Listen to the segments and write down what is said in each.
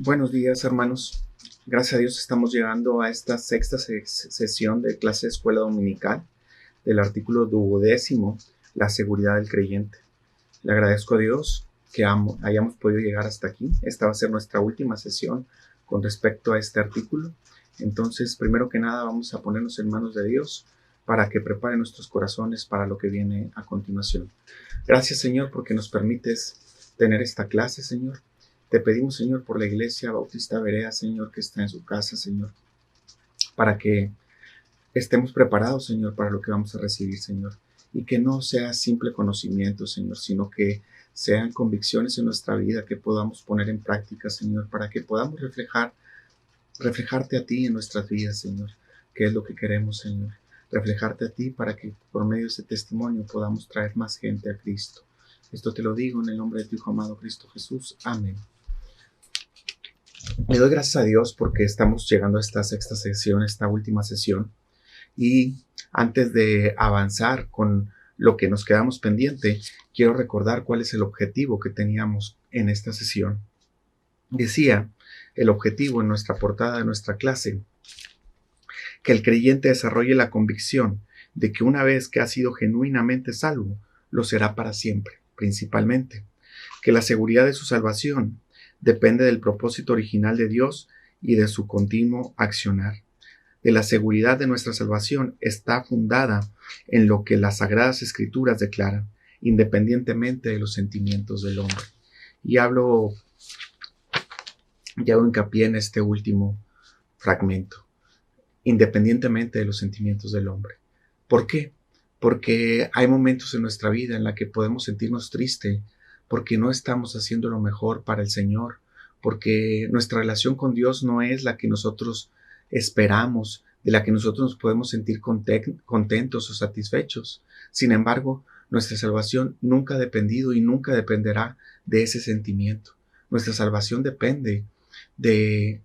Buenos días, hermanos. Gracias a Dios estamos llegando a esta sexta sesión de clase de escuela dominical del artículo 12, la seguridad del creyente. Le agradezco a Dios que hayamos podido llegar hasta aquí. Esta va a ser nuestra última sesión con respecto a este artículo. Entonces, primero que nada, vamos a ponernos en manos de Dios para que prepare nuestros corazones para lo que viene a continuación. Gracias, Señor, porque nos permites tener esta clase, Señor. Te pedimos, Señor, por la Iglesia Bautista Berea, Señor, que está en su casa, Señor, para que estemos preparados, Señor, para lo que vamos a recibir, Señor, y que no sea simple conocimiento, Señor, sino que sean convicciones en nuestra vida que podamos poner en práctica, Señor, para que podamos reflejarte a ti en nuestras vidas, Señor, que es lo que queremos, Señor, reflejarte a ti para que por medio de ese testimonio podamos traer más gente a Cristo. Esto te lo digo en el nombre de tu Hijo amado Cristo Jesús. Amén. Le doy gracias a Dios porque estamos llegando a esta sexta sesión, esta última sesión. Y antes de avanzar con lo que nos quedamos pendiente, quiero recordar cuál es el objetivo que teníamos en esta sesión. Decía el objetivo en nuestra portada de nuestra clase, que el creyente desarrolle la convicción de que una vez que ha sido genuinamente salvo, lo será para siempre, principalmente, que la seguridad de su salvación depende del propósito original de Dios y de su continuo accionar. De la seguridad de nuestra salvación está fundada en lo que las Sagradas Escrituras declaran, independientemente de los sentimientos del hombre. Y hago hincapié en este último fragmento, independientemente de los sentimientos del hombre. ¿Por qué? Porque hay momentos en nuestra vida en la que podemos sentirnos tristes porque no estamos haciendo lo mejor para el Señor, porque nuestra relación con Dios no es la que nosotros esperamos, de la que nosotros nos podemos sentir contentos o satisfechos. Sin embargo, nuestra salvación nunca ha dependido y nunca dependerá de ese sentimiento. Nuestra salvación depende de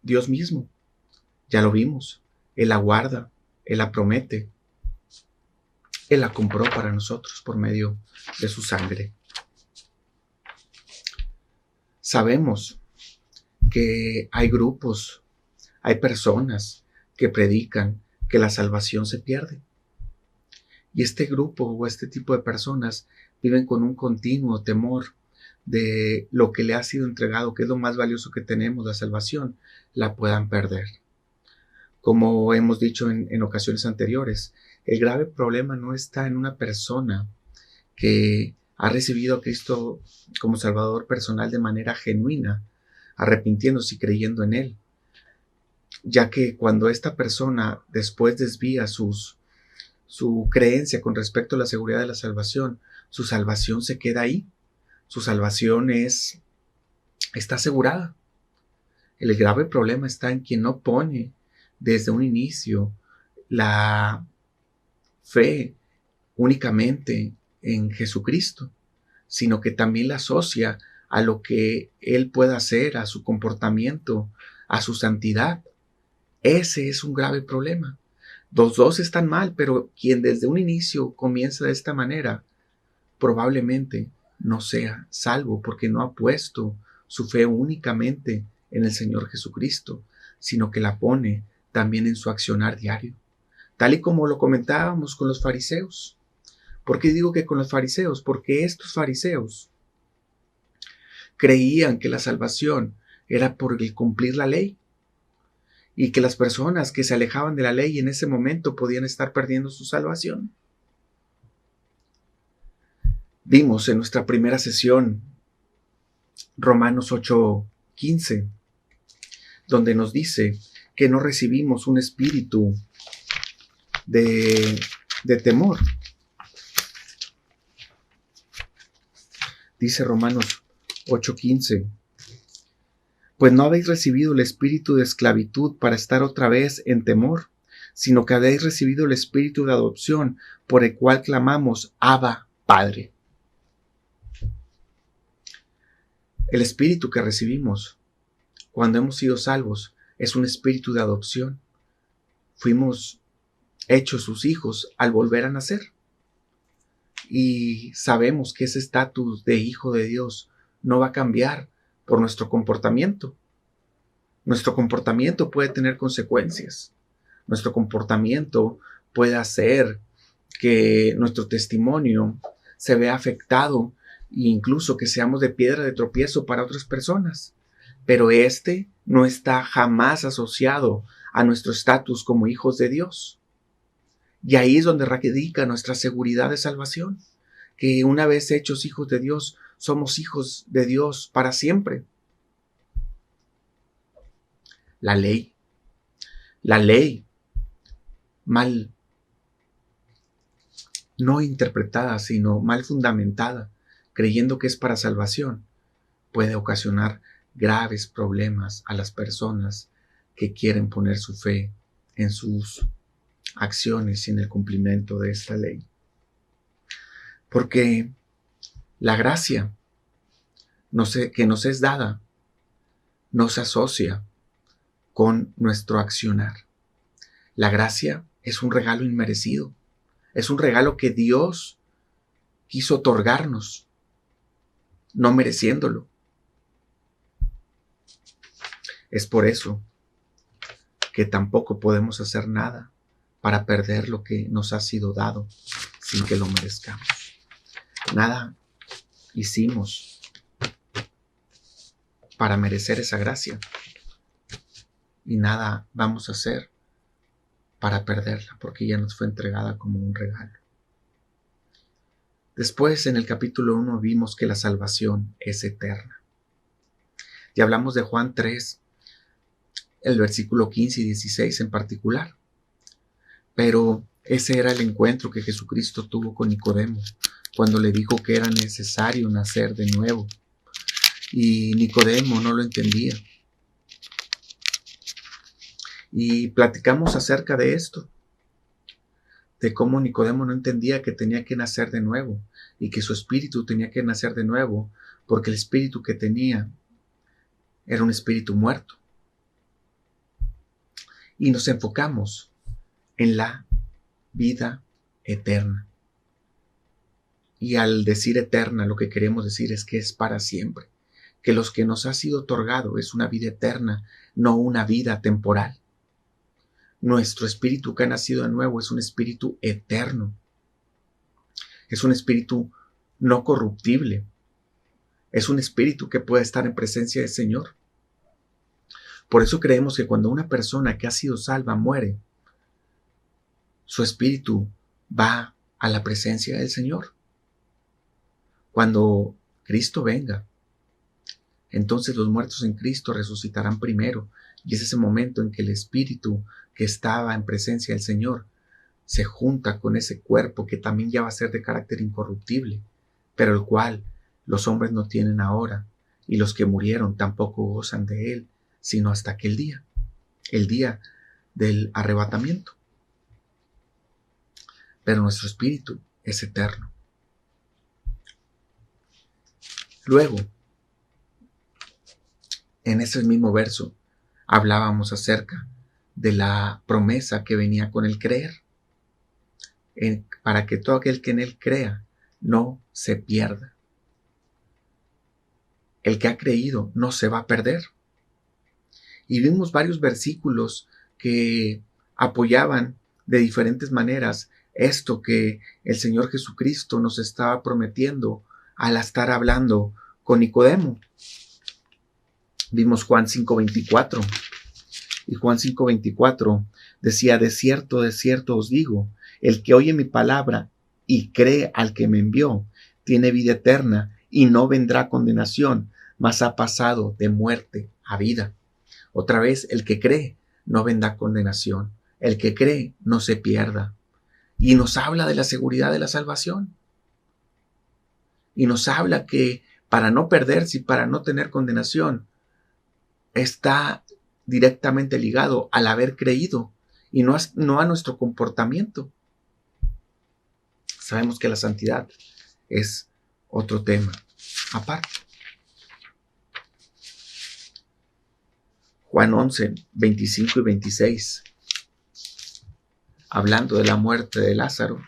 Dios mismo. Ya lo vimos. Él la guarda, Él la promete. Él la compró para nosotros por medio de su sangre. Sabemos que hay grupos, hay personas que predican que la salvación se pierde. Y este grupo o este tipo de personas viven con un continuo temor de lo que le ha sido entregado, que es lo más valioso que tenemos, la salvación, la puedan perder. Como hemos dicho en ocasiones anteriores, el grave problema no está en una persona que ha recibido a Cristo como Salvador personal de manera genuina, arrepintiéndose y creyendo en Él, ya que cuando esta persona después desvía su creencia con respecto a la seguridad de la salvación, su salvación se queda ahí, su salvación está asegurada. El grave problema está en quien no pone desde un inicio la fe únicamente en Jesucristo, sino que también la asocia a lo que Él pueda hacer, a su comportamiento, a su santidad. Ese es un grave problema. Los dos están mal, pero quien desde un inicio comienza de esta manera, probablemente no sea salvo porque no ha puesto su fe únicamente en el Señor Jesucristo, sino que la pone también en su accionar diario, tal y como lo comentábamos con los fariseos. ¿Por qué digo que con los fariseos? Porque estos fariseos creían que la salvación era por el cumplir la ley y que las personas que se alejaban de la ley en ese momento podían estar perdiendo su salvación. Vimos en nuestra primera sesión Romanos 8:15, donde nos dice que no recibimos un espíritu de temor. Dice Romanos 8:15, pues no habéis recibido el espíritu de esclavitud para estar otra vez en temor, sino que habéis recibido el espíritu de adopción por el cual clamamos, Abba, Padre. El espíritu que recibimos cuando hemos sido salvos es un espíritu de adopción. Fuimos hechos sus hijos al volver a nacer. Y sabemos que ese estatus de hijo de Dios no va a cambiar por nuestro comportamiento. Nuestro comportamiento puede tener consecuencias. Nuestro comportamiento puede hacer que nuestro testimonio se vea afectado e incluso que seamos de piedra de tropiezo para otras personas. Pero este no está jamás asociado a nuestro estatus como hijos de Dios. Y ahí es donde radica nuestra seguridad de salvación, que una vez hechos hijos de Dios, somos hijos de Dios para siempre. La ley mal no interpretada, sino mal fundamentada, creyendo que es para salvación, puede ocasionar graves problemas a las personas que quieren poner su fe en sus acciones y en el cumplimiento de esta ley. Porque la gracia que nos es dada no se asocia con nuestro accionar. La gracia es un regalo inmerecido. Es un regalo que Dios quiso otorgarnos, no mereciéndolo. Es por eso que tampoco podemos hacer nada para perder lo que nos ha sido dado sin que lo merezcamos. Nada hicimos para merecer esa gracia y nada vamos a hacer para perderla, porque ya nos fue entregada como un regalo. Después, en el capítulo 1, vimos que la salvación es eterna. Ya hablamos de Juan 3, el versículo 15 y 16 en particular. Pero ese era el encuentro que Jesucristo tuvo con Nicodemo, cuando le dijo que era necesario nacer de nuevo. Y Nicodemo no lo entendía. Y platicamos acerca de esto, de cómo Nicodemo no entendía que tenía que nacer de nuevo y que su espíritu tenía que nacer de nuevo porque el espíritu que tenía era un espíritu muerto. Y nos enfocamos en la vida eterna. Y al decir eterna, lo que queremos decir es que es para siempre, que los que nos ha sido otorgado es una vida eterna, no una vida temporal. Nuestro espíritu que ha nacido de nuevo es un espíritu eterno. Es un espíritu no corruptible. Es un espíritu que puede estar en presencia del Señor. Por eso creemos que cuando una persona que ha sido salva muere, su espíritu va a la presencia del Señor. Cuando Cristo venga, entonces los muertos en Cristo resucitarán primero, y es ese momento en que el espíritu que estaba en presencia del Señor se junta con ese cuerpo que también ya va a ser de carácter incorruptible, pero el cual los hombres no tienen ahora, y los que murieron tampoco gozan de él, sino hasta aquel día, el día del arrebatamiento. Pero nuestro espíritu es eterno. Luego, en ese mismo verso, hablábamos acerca de la promesa que venía con el creer, para que todo aquel que en él crea no se pierda. El que ha creído no se va a perder. Y vimos varios versículos que apoyaban de diferentes maneras esto que el Señor Jesucristo nos estaba prometiendo al estar hablando con Nicodemo. Vimos Juan 5:24, y Juan 5:24 decía: de cierto os digo, el que oye mi palabra y cree al que me envió, tiene vida eterna y no vendrá a condenación, mas ha pasado de muerte a vida. Otra vez, el que cree no vendrá a condenación, el que cree no se pierda. Y nos habla de la seguridad de la salvación. Y nos habla que para no perderse y para no tener condenación, está directamente ligado al haber creído y no a nuestro comportamiento. Sabemos que la santidad es otro tema aparte. Juan 11, 25 y 26, hablando de la muerte de Lázaro,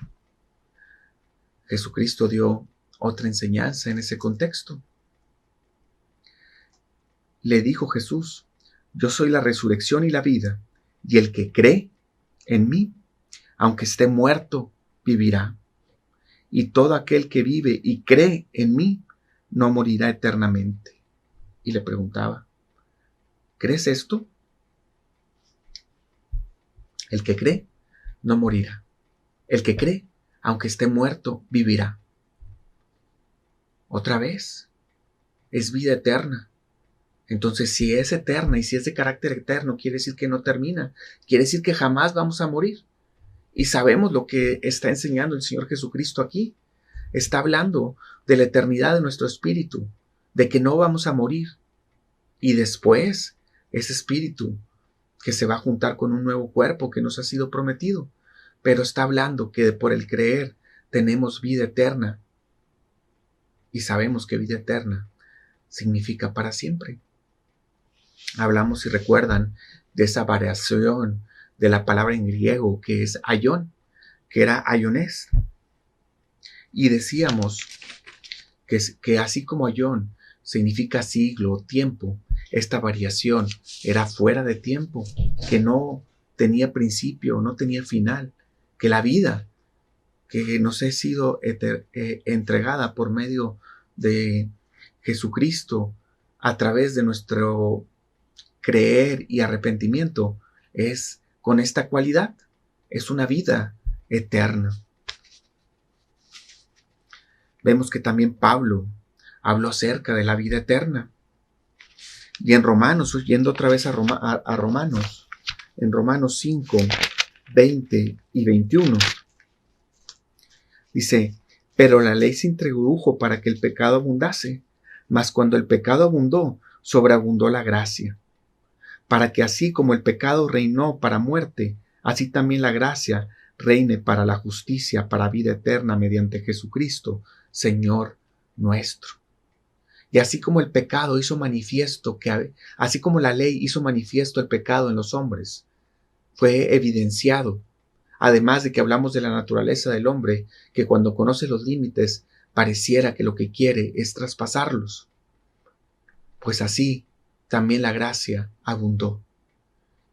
Jesucristo dio otra enseñanza en ese contexto. Le dijo Jesús: Yo soy la resurrección y la vida, y el que cree en mí, aunque esté muerto, vivirá. Y todo aquel que vive y cree en mí, no morirá eternamente. Y le preguntaba, ¿crees esto? El que cree, no morirá. El que cree, aunque esté muerto, vivirá. Otra vez, es vida eterna. Entonces, si es eterna y si es de carácter eterno, quiere decir que no termina. Quiere decir que jamás vamos a morir. Y sabemos lo que está enseñando el Señor Jesucristo aquí. Está hablando de la eternidad de nuestro espíritu, de que no vamos a morir. Y después, ese espíritu que se va a juntar con un nuevo cuerpo que nos ha sido prometido. Pero está hablando que por el creer tenemos vida eterna. Y sabemos que vida eterna significa para siempre. Hablamos, si recuerdan, de esa variación de la palabra en griego que es aion, que era aionés. Y decíamos que así como aion significa siglo o tiempo, esta variación era fuera de tiempo, que no tenía principio, no tenía final, que la vida que nos ha sido entregada por medio de Jesucristo a través de nuestro creer y arrepentimiento es con esta cualidad, es una vida eterna. Vemos que también Pablo habló acerca de la vida eterna. Y en Romanos, yendo otra vez a Romanos, en Romanos 5, 20 y 21, dice, pero la ley se introdujo para que el pecado abundase, mas cuando el pecado abundó, sobreabundó la gracia, para que así como el pecado reinó para muerte, así también la gracia reine para la justicia, para vida eterna mediante Jesucristo, Señor nuestro. Y así como el pecado hizo manifiesto, así como la ley hizo manifiesto el pecado en los hombres, fue evidenciado, además de que hablamos de la naturaleza del hombre, que cuando conoce los límites, pareciera que lo que quiere es traspasarlos. Pues así también la gracia abundó.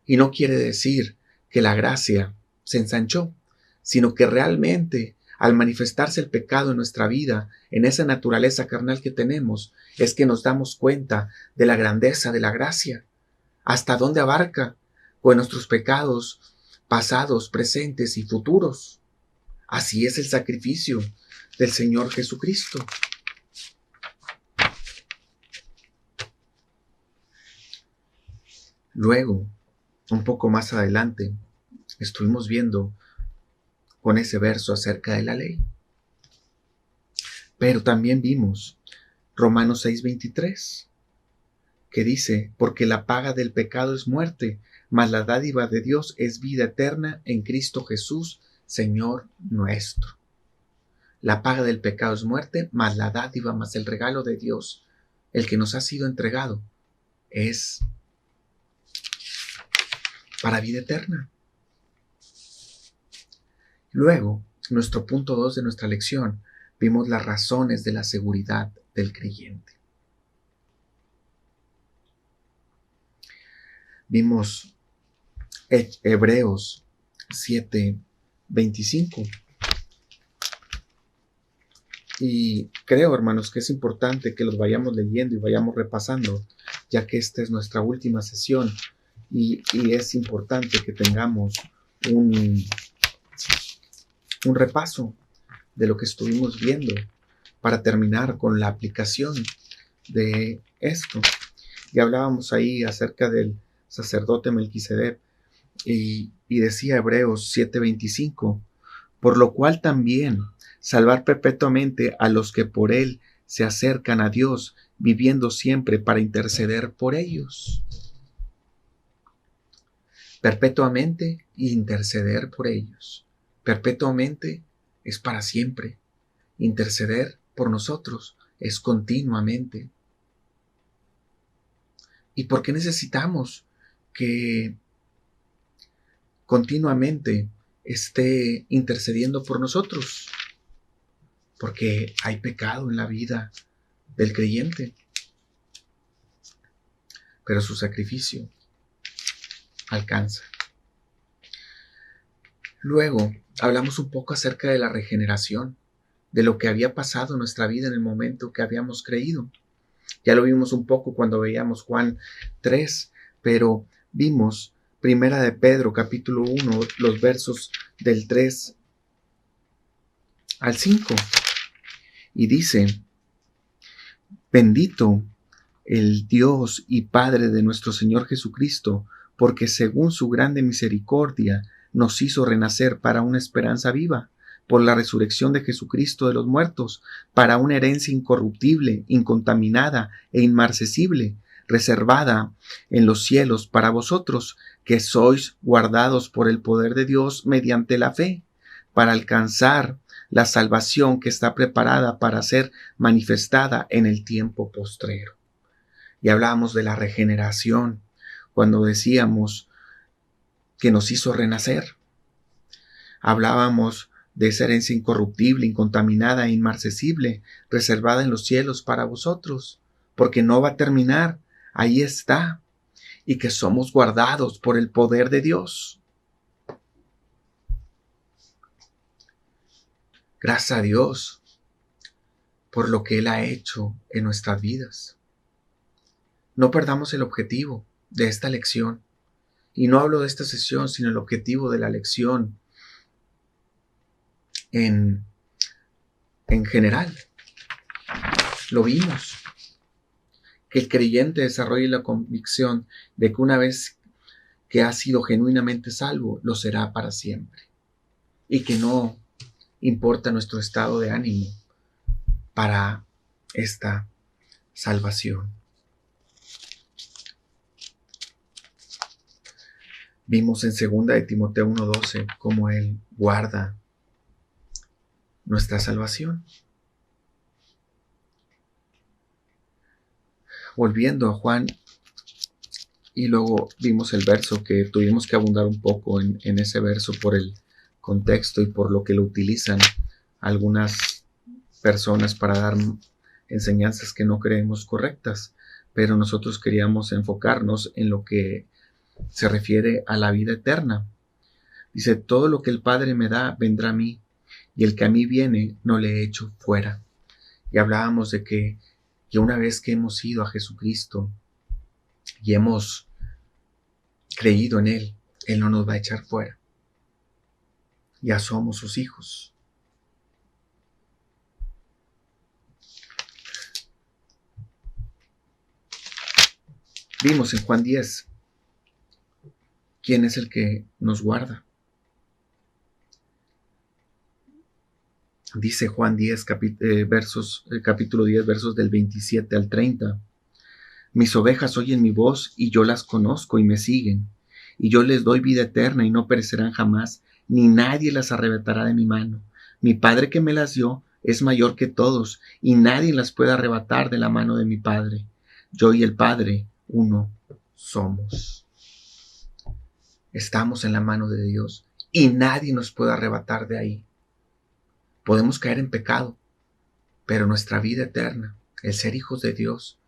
Y no quiere decir que la gracia se ensanchó, sino que realmente al manifestarse el pecado en nuestra vida, en esa naturaleza carnal que tenemos, es que nos damos cuenta de la grandeza de la gracia, hasta dónde abarca con nuestros pecados pasados, presentes y futuros. Así es el sacrificio del Señor Jesucristo. Luego, un poco más adelante, estuvimos viendo con ese verso acerca de la ley. Pero también vimos Romanos 6:23, que dice, porque la paga del pecado es muerte, mas la dádiva de Dios es vida eterna en Cristo Jesús, Señor nuestro. La paga del pecado es muerte, mas la dádiva, mas el regalo de Dios, el que nos ha sido entregado, es para vida eterna. Luego, nuestro punto 2 de nuestra lección, vimos las razones de la seguridad del creyente. Vimos Hebreos 7:25. Y creo, hermanos, que es importante que los vayamos leyendo y vayamos repasando, ya que esta es nuestra última sesión y es importante que tengamos un repaso de lo que estuvimos viendo para terminar con la aplicación de esto. Y hablábamos ahí acerca del sacerdote Melquisedec y decía Hebreos 7:25, por lo cual también salvar perpetuamente a los que por él se acercan a Dios, viviendo siempre para interceder por ellos. Perpetuamente interceder por ellos. Perpetuamente es para siempre. Interceder por nosotros es continuamente. ¿Y por qué necesitamos que continuamente esté intercediendo por nosotros? Porque hay pecado en la vida del creyente. Pero su sacrificio alcanza. Luego hablamos un poco acerca de la regeneración, de lo que había pasado en nuestra vida en el momento que habíamos creído. Ya lo vimos un poco cuando veíamos Juan 3, pero vimos Primera de Pedro, capítulo 1, los versos del 3 al 5. Y dice: bendito el Dios y Padre de nuestro Señor Jesucristo, porque según su grande misericordia nos hizo renacer para una esperanza viva, por la resurrección de Jesucristo de los muertos, para una herencia incorruptible, incontaminada e inmarcesible, reservada en los cielos para vosotros, que sois guardados por el poder de Dios mediante la fe, para alcanzar la salvación que está preparada para ser manifestada en el tiempo postrero. Y hablábamos de la regeneración, cuando decíamos que nos hizo renacer. Hablábamos de esa herencia incorruptible, incontaminada e inmarcesible, reservada en los cielos para vosotros, porque no va a terminar, ahí está, y que somos guardados por el poder de Dios. Gracias a Dios por lo que Él ha hecho en nuestras vidas. No perdamos el objetivo de esta lección. Y no hablo de esta sesión, sino el objetivo de la lección en general. Lo vimos. Que el creyente desarrolle la convicción de que una vez que ha sido genuinamente salvo, lo será para siempre. Y que no importa nuestro estado de ánimo para esta salvación. Vimos en 2 de Timoteo 1:12 cómo Él guarda nuestra salvación. Volviendo a Juan, y luego vimos el verso que tuvimos que abundar un poco en ese verso por el contexto y por lo que lo utilizan algunas personas para dar enseñanzas que no creemos correctas, pero nosotros queríamos enfocarnos en lo que se refiere a la vida eterna. Dice: todo lo que el Padre me da vendrá a mí, y el que a mí viene no le echo fuera. Y hablábamos de que una vez que hemos ido a Jesucristo y hemos creído en Él, Él no nos va a echar fuera. Ya somos sus hijos. Vimos en Juan 10 quién es el que nos guarda. Dice Juan 10, capítulo 10, versos del 27 al 30. Mis ovejas oyen mi voz, y yo las conozco y me siguen. Y yo les doy vida eterna, y no perecerán jamás, ni nadie las arrebatará de mi mano. Mi Padre que me las dio es mayor que todos, y nadie las puede arrebatar de la mano de mi Padre. Yo y el Padre, uno somos. Estamos en la mano de Dios, y nadie nos puede arrebatar de ahí. Podemos caer en pecado, pero nuestra vida eterna, el ser hijos de Dios,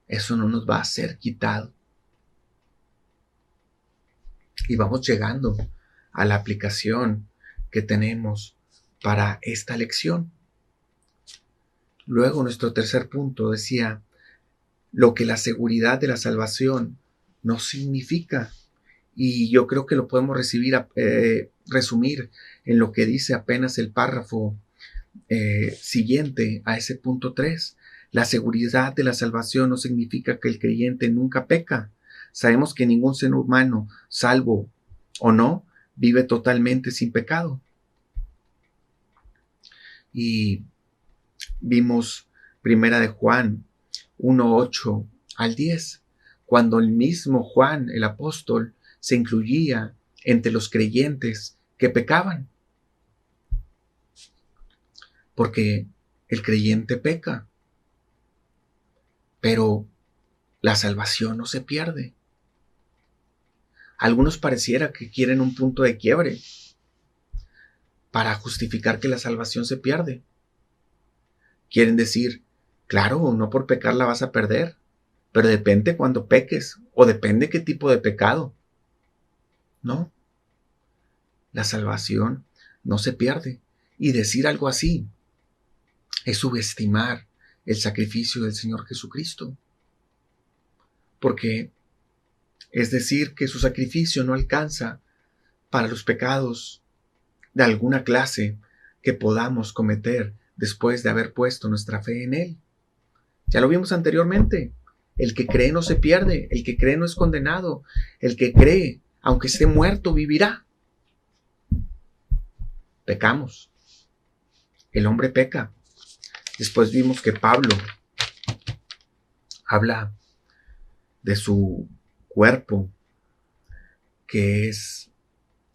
eso no nos va a ser quitado. Y vamos llegando a la aplicación que tenemos para esta lección. Luego, nuestro tercer punto decía lo que la seguridad de la salvación no significa. Y yo creo que lo podemos resumir en lo que dice apenas el párrafo siguiente a ese punto 3. La seguridad de la salvación no significa que el creyente nunca peca. Sabemos que ningún ser humano, salvo o no, vive totalmente sin pecado. Y vimos Primera de Juan 1:8 al 10, cuando el mismo Juan, el apóstol, se incluía entre los creyentes que pecaban. Porque el creyente peca, pero la salvación no se pierde. Algunos pareciera que quieren un punto de quiebre para justificar que la salvación se pierde. Quieren decir, claro, no por pecar la vas a perder, pero depende cuando peques, o depende qué tipo de pecado. No, la salvación no se pierde. Y decir algo así es subestimar el sacrificio del Señor Jesucristo. Porque es decir que su sacrificio no alcanza para los pecados de alguna clase que podamos cometer después de haber puesto nuestra fe en Él. Ya lo vimos anteriormente. El que cree no se pierde, el que cree no es condenado, el que cree, aunque esté muerto, vivirá. Pecamos. El hombre peca. Después vimos que Pablo habla de su cuerpo, que es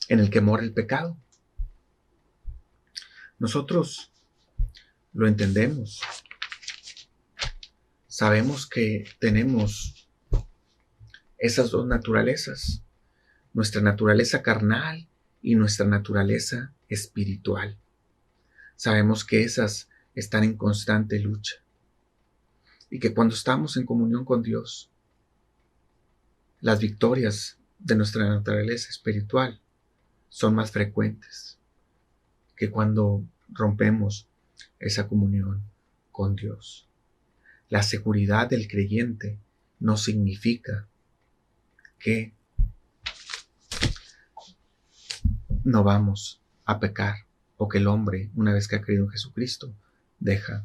en el que mora el pecado. Nosotros lo entendemos. Sabemos que tenemos esas dos naturalezas, nuestra naturaleza carnal y nuestra naturaleza espiritual. Sabemos que esas están en constante lucha y que cuando estamos en comunión con Dios, las victorias de nuestra naturaleza espiritual son más frecuentes que cuando rompemos esa comunión con Dios. La seguridad del creyente no significa que no vamos a pecar o que el hombre, una vez que ha creído en Jesucristo, deja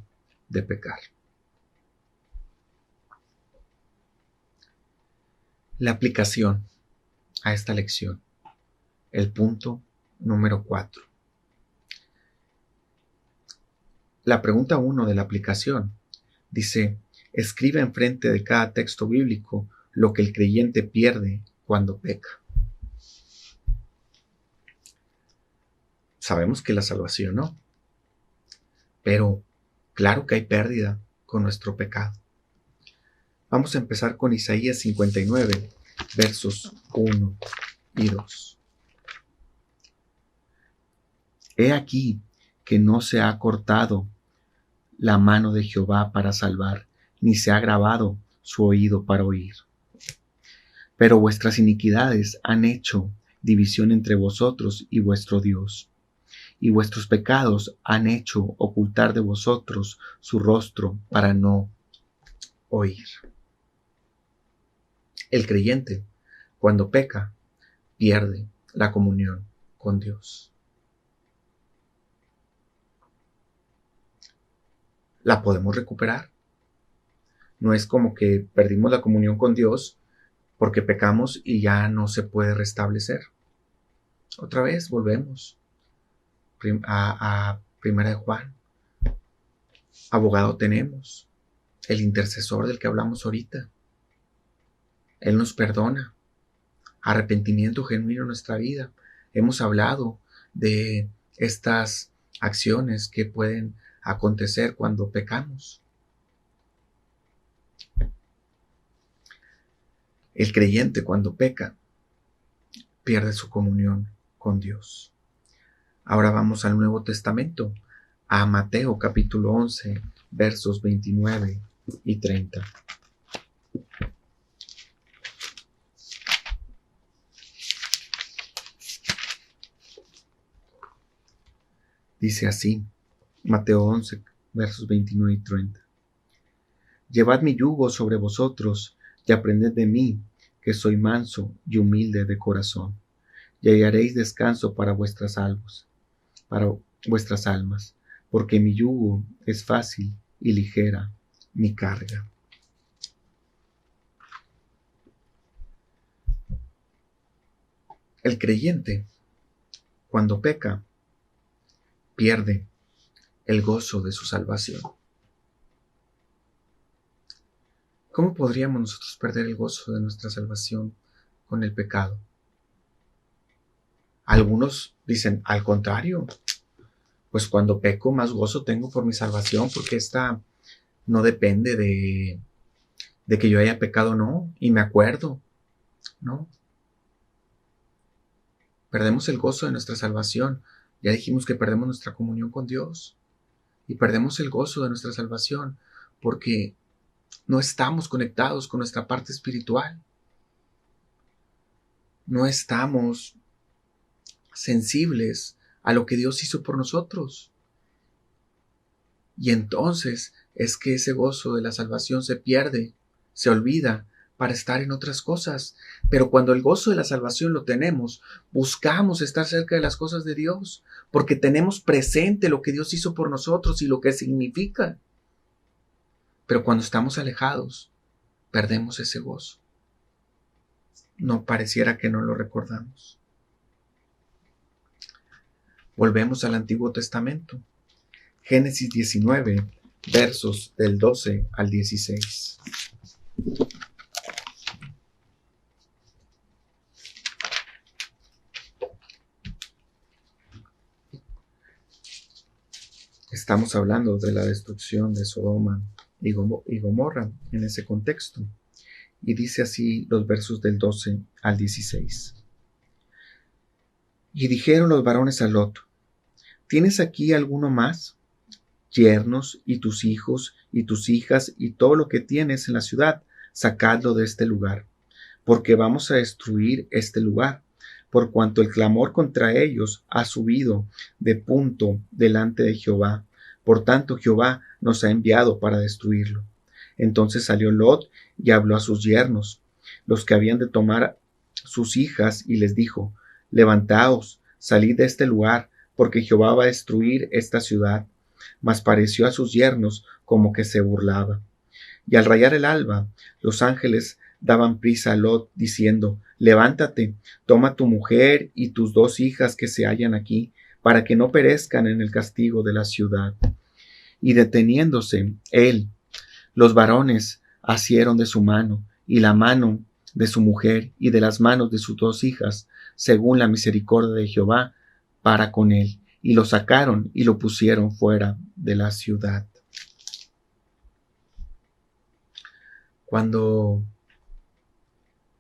de pecar. La aplicación a esta lección, el punto número 4. La pregunta 1 de la aplicación dice: escribe enfrente de cada texto bíblico lo que el creyente pierde cuando peca. Sabemos que la salvación no, pero claro que hay pérdida con nuestro pecado. Vamos a empezar con Isaías 59, versos 1 y 2. He aquí que no se ha cortado la mano de Jehová para salvar, ni se ha agravado su oído para oír. Pero vuestras iniquidades han hecho división entre vosotros y vuestro Dios, y vuestros pecados han hecho ocultar de vosotros su rostro para no oír. El creyente, cuando peca, pierde la comunión con Dios. ¿La podemos recuperar? No es como que perdimos la comunión con Dios porque pecamos y ya no se puede restablecer. Otra vez volvemos a Primera de Juan. Abogado tenemos, el intercesor del que hablamos ahorita. Él nos perdona. Arrepentimiento genuino en nuestra vida. Hemos hablado de estas acciones que pueden acontecer cuando pecamos. El creyente cuando peca pierde su comunión con Dios. Ahora vamos al Nuevo Testamento, a Mateo capítulo 11, versos 29 y 30. Dice así, Mateo 11, versos 29 y 30. Llevad mi yugo sobre vosotros y aprended de mí, que soy manso y humilde de corazón, y hallaréis descanso para vuestras almas, porque mi yugo es fácil y ligera mi carga. El creyente, cuando peca, pierde el gozo de su salvación. ¿Cómo podríamos nosotros perder el gozo de nuestra salvación con el pecado? Algunos dicen, al contrario, pues cuando peco más gozo tengo por mi salvación, porque esta no depende de que yo haya pecado o no, y me acuerdo, ¿no? Perdemos el gozo de nuestra salvación. Ya dijimos que perdemos nuestra comunión con Dios y perdemos el gozo de nuestra salvación porque no estamos conectados con nuestra parte espiritual. no estamos sensibles a lo que Dios hizo por nosotros. Y entonces es que ese gozo de la salvación se pierde, se olvida para estar en otras cosas. Pero cuando el gozo de la salvación lo tenemos, buscamos estar cerca de las cosas de Dios, porque tenemos presente lo que Dios hizo por nosotros y lo que significa. Pero cuando estamos alejados, perdemos ese gozo. No pareciera que no lo recordamos. Volvemos al Antiguo Testamento. Génesis 19, versos del 12 al 16. Estamos hablando de la destrucción de Sodoma y Gomorra en ese contexto. Y dice así los versos del 12 al 16. Y dijeron los varones a Lot: ¿tienes aquí alguno más? Yernos y tus hijos y tus hijas y todo lo que tienes en la ciudad, sacadlo de este lugar, porque vamos a destruir este lugar, por cuanto el clamor contra ellos ha subido de punto delante de Jehová. Por tanto, Jehová nos ha enviado para destruirlo. Entonces salió Lot y habló a sus yernos, los que habían de tomar sus hijas, y les dijo: levantaos, salid de este lugar, porque Jehová va a destruir esta ciudad. Mas pareció a sus yernos como que se burlaba. Y al rayar el alba, los ángeles daban prisa a Lot, diciendo: levántate, toma tu mujer y tus 2 hijas que se hallan aquí, para que no perezcan en el castigo de la ciudad. Y deteniéndose él, los varones asieron de su mano, y la mano de su mujer, y de las manos de sus 2 hijas, según la misericordia de Jehová, para con él, y lo sacaron y lo pusieron fuera de la ciudad. Cuando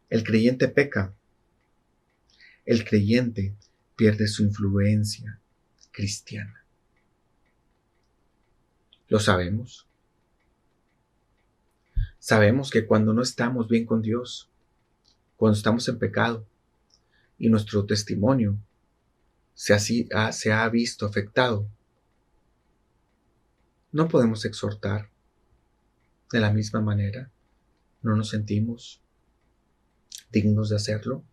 el creyente peca, el creyente pierde su influencia cristiana. ¿Lo sabemos? Sabemos que cuando no estamos bien con Dios, cuando estamos en pecado y nuestro testimonio se ha visto afectado, no podemos exhortar de la misma manera. No nos sentimos dignos de hacerlo.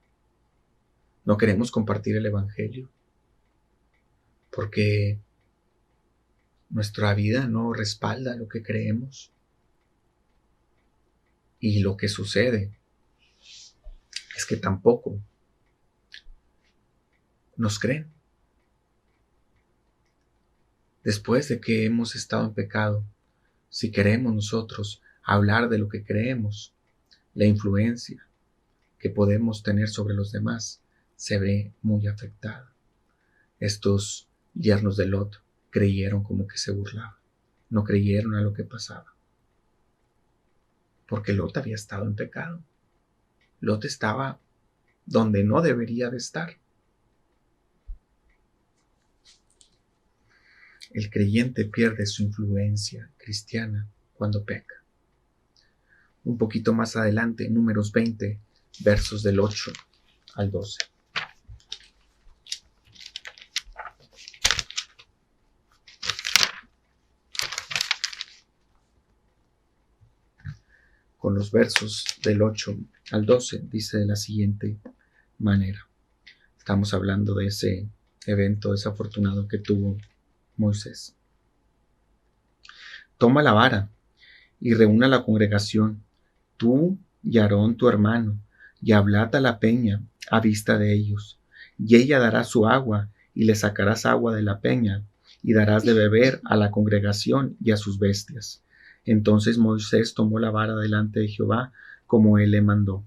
No queremos compartir el Evangelio porque nuestra vida no respalda lo que creemos. Y lo que sucede es que tampoco nos creen. Después de que hemos estado en pecado, si queremos nosotros hablar de lo que creemos, la influencia que podemos tener sobre los demás se ve muy afectada. Estos yernos de Lot creyeron como que se burlaba, no creyeron a lo que pasaba, porque Lot había estado en pecado. Lot estaba donde no debería de estar. El creyente pierde su influencia cristiana cuando peca. Un poquito más adelante, Números 20, versos del 8 al 12. Con los versos del 8 al 12 dice de la siguiente manera. Estamos hablando de ese evento desafortunado que tuvo Moisés. Toma la vara y reúna la congregación, tú y Aarón tu hermano, y hablad a la peña a vista de ellos, y ella dará su agua, y le sacarás agua de la peña, y darás de beber a la congregación y a sus bestias. Entonces Moisés tomó la vara delante de Jehová, como él le mandó.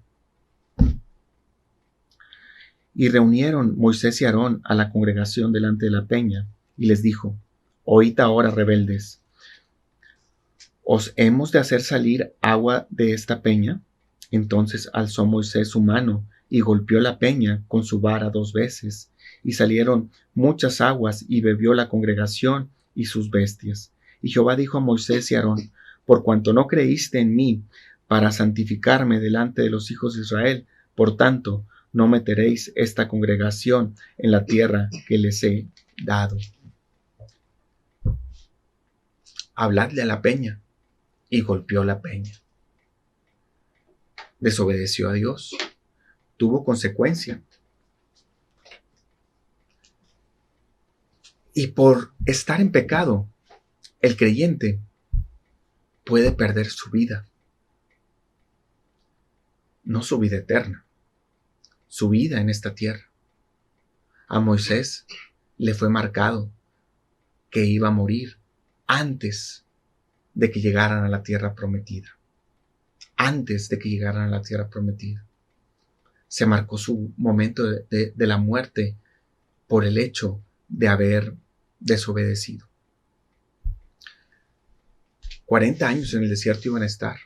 Y reunieron Moisés y Aarón a la congregación delante de la peña, y les dijo: oíd ahora, rebeldes, ¿os hemos de hacer salir agua de esta peña? Entonces alzó Moisés su mano y golpeó la peña con su vara 2 veces, y salieron muchas aguas, y bebió la congregación y sus bestias. Y Jehová dijo a Moisés y Aarón: por cuanto no creíste en mí para santificarme delante de los hijos de Israel, por tanto, no meteréis esta congregación en la tierra que les he dado. Habladle a la peña, y golpeó la peña. Desobedeció a Dios, tuvo consecuencia. Y por estar en pecado, el creyente puede perder su vida. No su vida eterna, su vida en esta tierra. A Moisés le fue marcado que iba a morir antes de que llegaran a la tierra prometida. Antes de que llegaran a la tierra prometida. Se marcó su momento de la muerte por el hecho de haber desobedecido. 40 años en el desierto iban a estar.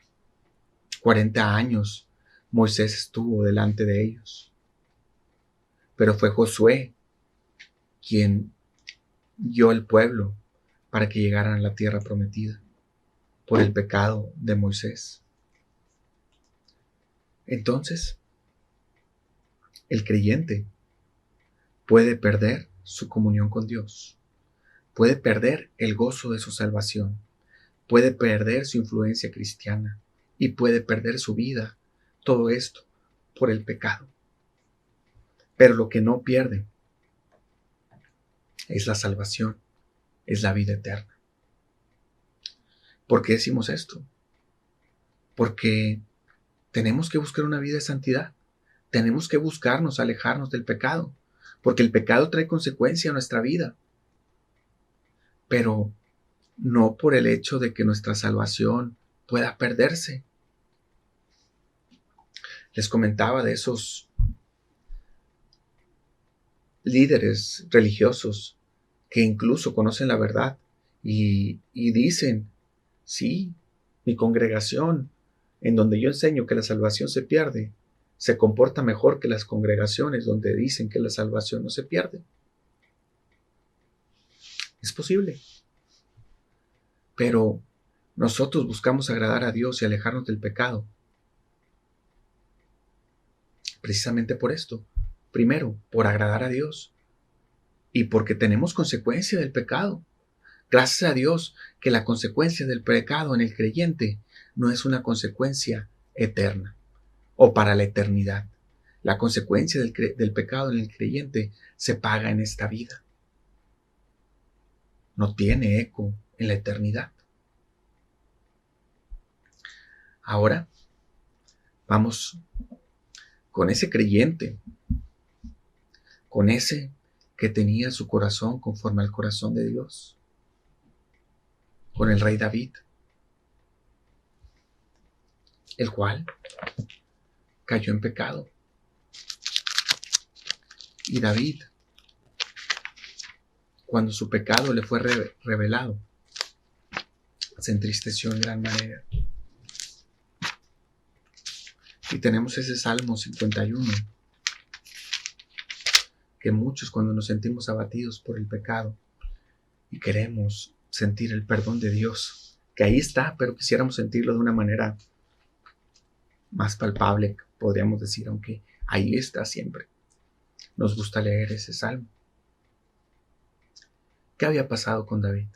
40 años Moisés estuvo delante de ellos. Pero fue Josué quien guió al pueblo para que llegaran a la tierra prometida por el pecado de Moisés. Entonces, el creyente puede perder su comunión con Dios, puede perder el gozo de su salvación, puede perder su influencia cristiana y puede perder su vida, todo esto por el pecado. Pero lo que no pierde es la salvación, es la vida eterna. ¿Por qué decimos esto? Porque tenemos que buscar una vida de santidad. Tenemos que buscarnos, alejarnos del pecado, porque el pecado trae consecuencia a nuestra vida. Pero no por el hecho de que nuestra salvación pueda perderse. Les comentaba de esos líderes religiosos que incluso conocen la verdad y dicen, sí, mi congregación, en donde yo enseño que la salvación se pierde, se comporta mejor que las congregaciones donde dicen que la salvación no se pierde. Es posible. Pero nosotros buscamos agradar a Dios y alejarnos del pecado. Precisamente por esto. Primero, por agradar a Dios. Y porque tenemos consecuencia del pecado. Gracias a Dios que la consecuencia del pecado en el creyente no es una consecuencia eterna o para la eternidad. La consecuencia del pecado en el creyente se paga en esta vida. No tiene eco en la eternidad. Ahora vamos con ese creyente, con ese que tenía su corazón conforme al corazón de Dios, con el rey David, el cual cayó en pecado. Y David, cuando su pecado le fue revelado, se entristeció en gran manera. Y tenemos ese Salmo 51, que muchos cuando nos sentimos abatidos por el pecado y queremos sentir el perdón de Dios, que ahí está, pero quisiéramos sentirlo de una manera más palpable, podríamos decir, aunque ahí está siempre. Nos gusta leer ese Salmo. ¿Qué había pasado con David?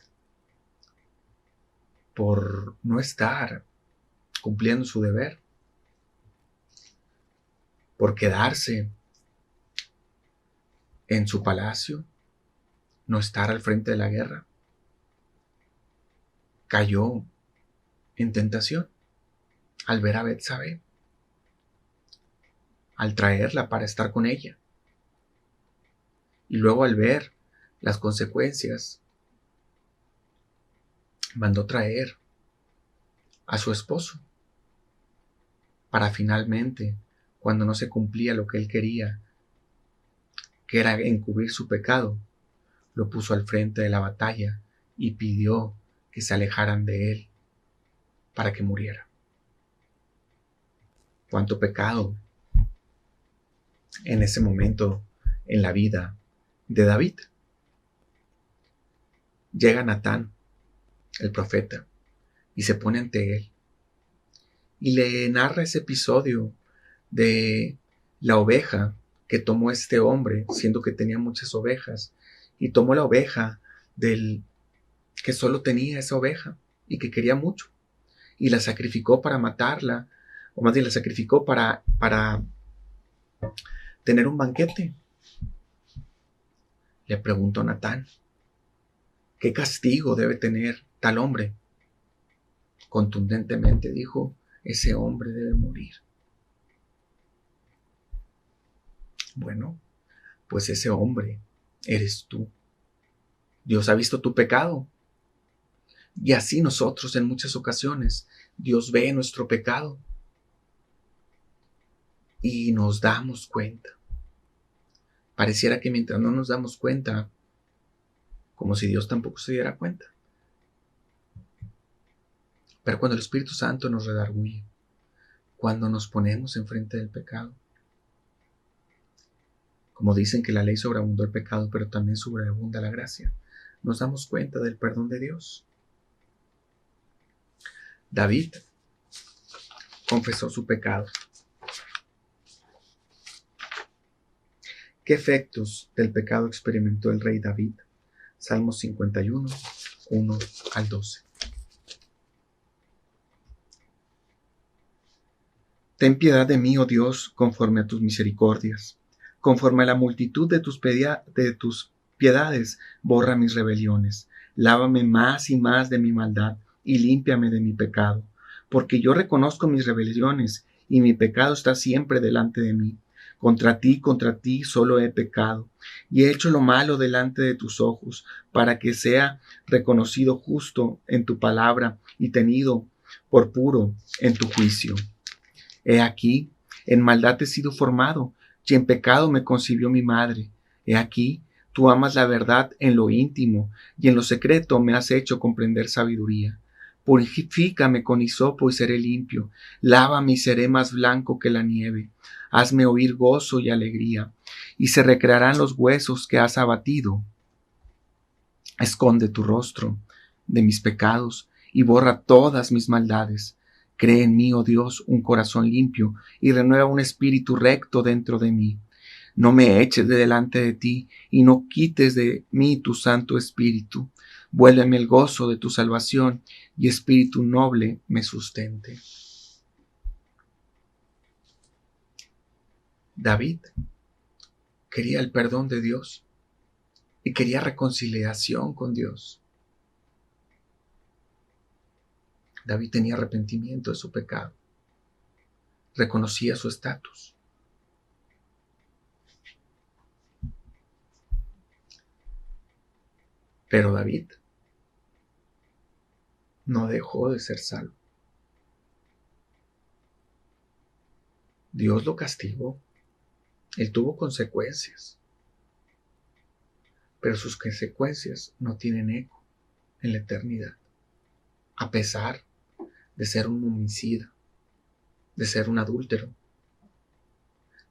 Por no estar cumpliendo su deber, por quedarse en su palacio, no estar al frente de la guerra, cayó en tentación al ver a Betsabé, al traerla para estar con ella. Y luego al ver las consecuencias, mandó traer a su esposo para finalmente, cuando no se cumplía lo que él quería, que era encubrir su pecado, lo puso al frente de la batalla y pidió que se alejaran de él para que muriera. Cuánto pecado en ese momento en la vida de David. Llega Natán, el profeta, y se pone ante él y le narra ese episodio de la oveja que tomó este hombre, siendo que tenía muchas ovejas, y tomó la oveja del que solo tenía esa oveja y que quería mucho, y la sacrificó para matarla, o más bien la sacrificó para tener un banquete. Le preguntó Natán, ¿qué castigo debe tener tal hombre? Contundentemente dijo, ese hombre debe morir. Bueno, pues ese hombre eres tú. Dios ha visto tu pecado. Y así nosotros en muchas ocasiones, Dios ve nuestro pecado y nos damos cuenta. Pareciera que mientras no nos damos cuenta, como si Dios tampoco se diera cuenta. Pero cuando el Espíritu Santo nos redarguye, cuando nos ponemos enfrente del pecado, como dicen que la ley sobreabundó el pecado, pero también sobreabunda la gracia, nos damos cuenta del perdón de Dios. David confesó su pecado. ¿Qué efectos del pecado experimentó el rey David? Salmos 51, 1 al 12. Ten piedad de mí, oh Dios, conforme a tus misericordias. Conforme a la multitud de tus piedades, borra mis rebeliones. Lávame más y más de mi maldad y límpiame de mi pecado. Porque yo reconozco mis rebeliones y mi pecado está siempre delante de mí. Contra ti solo he pecado y he hecho lo malo delante de tus ojos, para que sea reconocido justo en tu palabra y tenido por puro en tu juicio. He aquí, en maldad he sido formado, y en pecado me concibió mi madre. He aquí, tú amas la verdad en lo íntimo, y en lo secreto me has hecho comprender sabiduría. Purifícame con hisopo y seré limpio. Lávame y seré más blanco que la nieve. Hazme oír gozo y alegría, y se recrearán los huesos que has abatido. Esconde tu rostro de mis pecados y borra todas mis maldades. Cree en mí, oh Dios, un corazón limpio y renueva un espíritu recto dentro de mí. No me eches de delante de ti y no quites de mí tu Santo Espíritu. Vuélveme el gozo de tu salvación y espíritu noble me sustente. David quería el perdón de Dios y quería reconciliación con Dios. David tenía arrepentimiento de su pecado. Reconocía su estatus. Pero David no dejó de ser salvo. Dios lo castigó. Él tuvo consecuencias. Pero sus consecuencias no tienen eco en la eternidad. A pesar de ser un homicida, de ser un adúltero.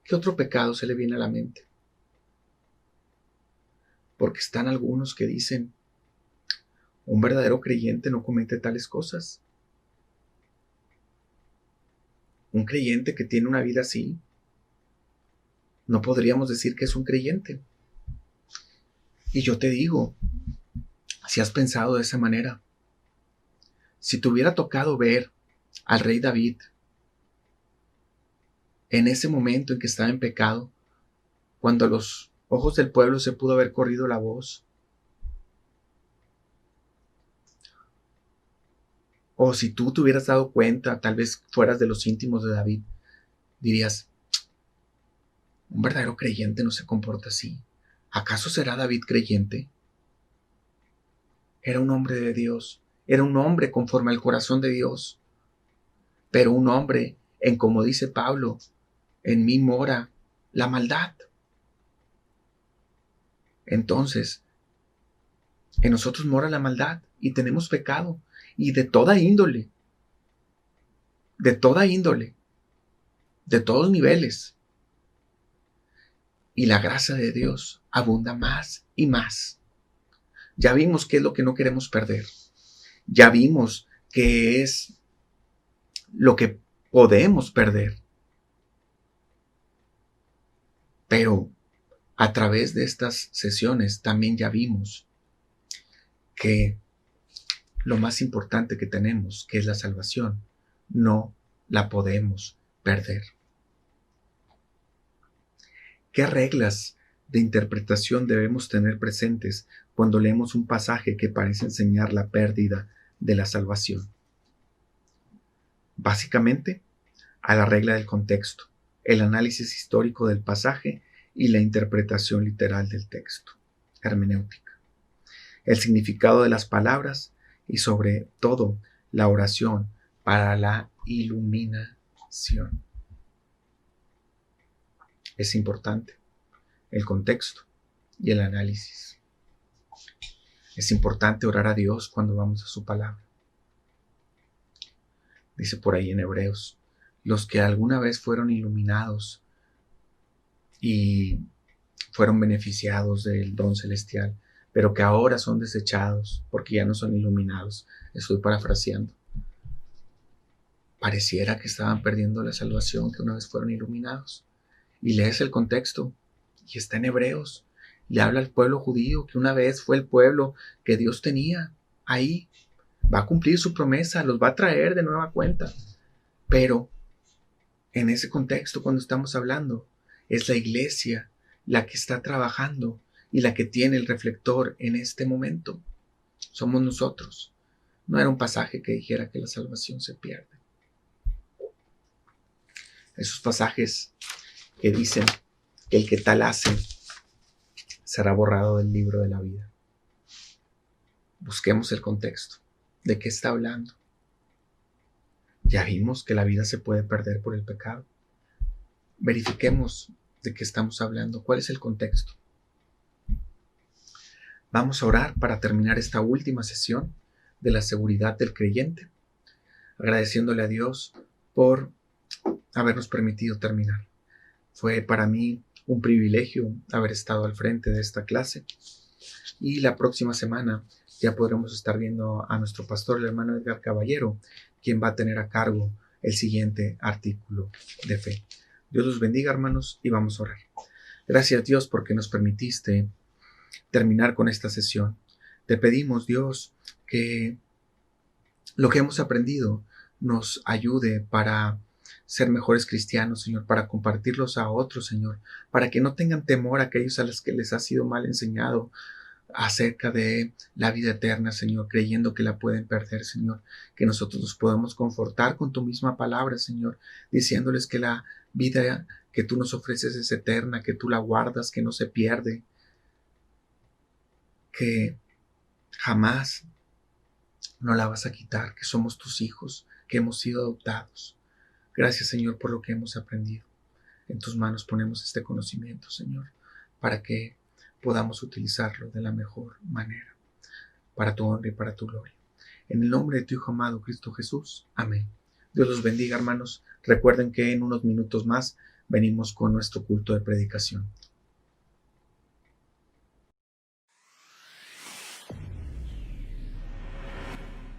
¿Qué otro pecado se le viene a la mente? Porque están algunos que dicen, un verdadero creyente no comete tales cosas. Un creyente que tiene una vida así, no podríamos decir que es un creyente. Y yo te digo, si has pensado de esa manera, si te hubiera tocado ver al rey David en ese momento en que estaba en pecado, cuando a los ojos del pueblo se pudo haber corrido la voz, o si tú te hubieras dado cuenta, tal vez fueras de los íntimos de David, dirías, un verdadero creyente no se comporta así. ¿Acaso será David creyente? Era un hombre de Dios, era un hombre conforme al corazón de Dios, pero un hombre en, como dice Pablo, en mí mora la maldad. Entonces, en nosotros mora la maldad y tenemos pecado, y de toda índole, de todos niveles. Y la gracia de Dios abunda más y más. Ya vimos qué es lo que no queremos perder. Ya vimos qué es lo que podemos perder. Pero a través de estas sesiones también ya vimos que lo más importante que tenemos, que es la salvación, no la podemos perder. ¿Qué reglas de interpretación debemos tener presentes cuando leemos un pasaje que parece enseñar la pérdida de la salvación? Básicamente, a la regla del contexto, el análisis histórico del pasaje y la interpretación literal del texto, hermenéutica, el significado de las palabras y sobre todo la oración para la iluminación. Es importante el contexto y el análisis. Es importante orar a Dios cuando vamos a su palabra. Dice por ahí en Hebreos, los que alguna vez fueron iluminados y fueron beneficiados del don celestial, pero que ahora son desechados porque ya no son iluminados. Estoy parafraseando. Pareciera que estaban perdiendo la salvación que una vez fueron iluminados. Y lees el contexto y está en Hebreos. Le habla al pueblo judío que una vez fue el pueblo que Dios tenía ahí. Va a cumplir su promesa, los va a traer de nueva cuenta. Pero en ese contexto, cuando estamos hablando, es la iglesia la que está trabajando y la que tiene el reflector en este momento. Somos nosotros. No era un pasaje que dijera que la salvación se pierde. Esos pasajes que dicen que el que tal hace será borrado del libro de la vida. Busquemos el contexto. ¿De qué está hablando? Ya vimos que la vida se puede perder por el pecado. Verifiquemos de qué estamos hablando. ¿Cuál es el contexto? Vamos a orar para terminar esta última sesión de la seguridad del creyente, agradeciéndole a Dios por habernos permitido terminar. Fue para mí un privilegio haber estado al frente de esta clase y la próxima semana ya podremos estar viendo a nuestro pastor, el hermano Edgar Caballero, quien va a tener a cargo el siguiente artículo de fe. Dios los bendiga, hermanos, y vamos a orar. Gracias, Dios, porque nos permitiste terminar con esta sesión. Te pedimos, Dios, que lo que hemos aprendido nos ayude para ser mejores cristianos, Señor, para compartirlos a otros, Señor, para que no tengan temor a aquellos a los que les ha sido mal enseñado acerca de la vida eterna, Señor, creyendo que la pueden perder, Señor, que nosotros nos podamos confortar con tu misma palabra, Señor, diciéndoles que la vida que tú nos ofreces es eterna, que tú la guardas, que no se pierde, que jamás no la vas a quitar, que somos tus hijos, que hemos sido adoptados. Gracias, Señor, por lo que hemos aprendido. En tus manos ponemos este conocimiento, Señor, para que podamos utilizarlo de la mejor manera, para tu honra y para tu gloria. En el nombre de tu Hijo amado, Cristo Jesús. Amén. Dios los bendiga, hermanos. Recuerden que en unos minutos más venimos con nuestro culto de predicación.